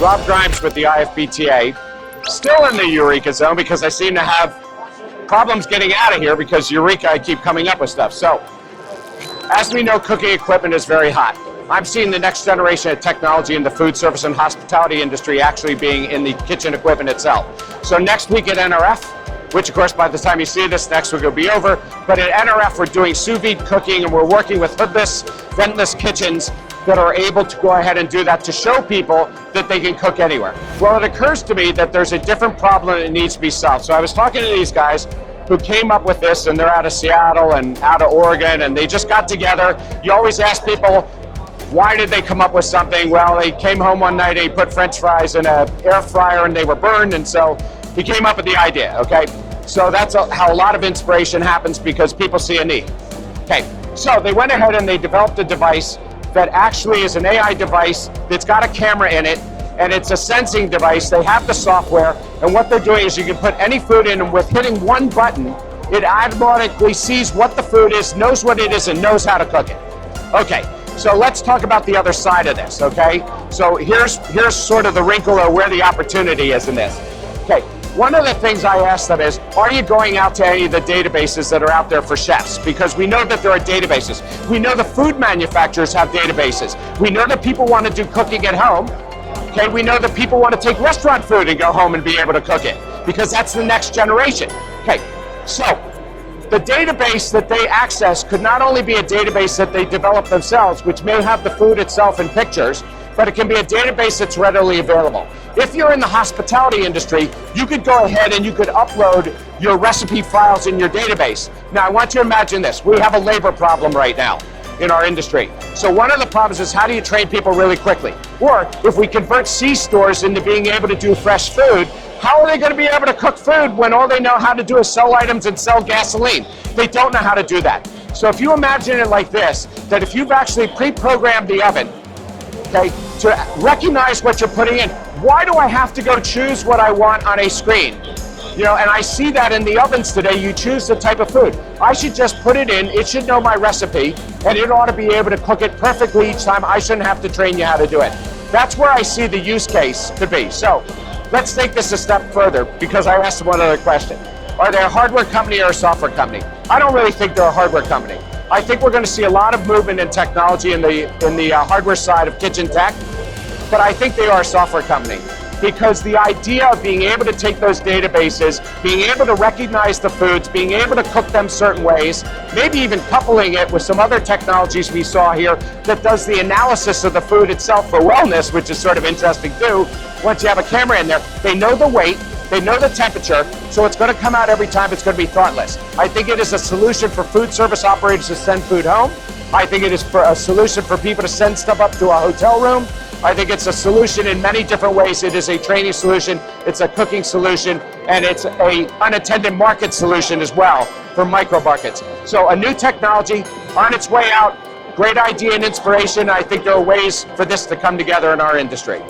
Rob Grimes with the IFBTA, still in the Eureka zone because I seem to have problems getting out of here because Eureka, I keep coming up with stuff. So, as we know, cooking equipment is very hot. I'm seeing the next generation of technology in the food service and hospitality industry actually being in the kitchen equipment itself. So next week at NRF, which of course by the time you see this, next week will be over, but at NRF we're doing sous vide cooking and we're working with hoodless, ventless kitchens that are able to go ahead and do that to show people that they can cook anywhere. Well, it occurs to me that there's a different problem that needs to be solved. So I was talking to these guys who came up with this, and they're out of Seattle and out of Oregon, and they just got together. You always ask people, why did they come up with something? Well, they came home one night, they put French fries in an air fryer and they were burned, and so he came up with the idea, okay? So that's how a lot of inspiration happens, because people see a need. Okay, so they went ahead and they developed a device that actually is an AI device that's got a camera in it, and it's a sensing device. They have the software, and what they're doing is you can put any food in, and with hitting one button, it automatically sees what the food is, knows what it is, and knows how to cook it. Okay, so let's talk about the other side of this, okay? So here's sort of the wrinkle or where the opportunity is in this. Okay, one of the things I asked them is, are you going out to any of the databases that are out there for chefs? Because we know that there are databases. We know the food manufacturers have databases. We know that people want to do cooking at home. Okay, we know that people want to take restaurant food and go home and be able to cook it, because that's the next generation. Okay, so the database that they access could not only be a database that they develop themselves, which may have the food itself in pictures, but it can be a database that's readily available. If you're in the hospitality industry, you could go ahead and you could upload your recipe files in your database. Now, I want you to imagine this. We have a labor problem right now in our industry. So one of the problems is, how do you train people really quickly? Or if we convert C-stores into being able to do fresh food, how are they going to be able to cook food when all they know how to do is sell items and sell gasoline? They don't know how to do that. So if you imagine it like this, that if you've actually pre-programmed the oven, okay, to recognize what you're putting in, why do I have to go choose what I want on a screen? You know, and I see that in the ovens today, you choose the type of food. I should just put it in, it should know my recipe, and it ought to be able to cook it perfectly each time. I shouldn't have to train you how to do it. That's where I see the use case to be. So let's take this a step further, because I asked one other question. Are they a hardware company or a software company? I don't really think they're a hardware company. I think we're going to see a lot of movement in technology in the hardware side of kitchen tech, but I think they are a software company, because the idea of being able to take those databases, being able to recognize the foods, being able to cook them certain ways, maybe even coupling it with some other technologies we saw here that does the analysis of the food itself for wellness, which is sort of interesting too. Once you have a camera in there, they know the weight, they know the temperature, so it's going to come out every time. It's going to be thoughtless. I think it is a solution for food service operators to send food home. I think it is for a solution for people to send stuff up to a hotel room. I think it's a solution in many different ways. It is a training solution, it's a cooking solution, and it's a unattended market solution as well for micro markets. So a new technology on its way out, great idea and inspiration. I think there are ways for this to come together in our industry.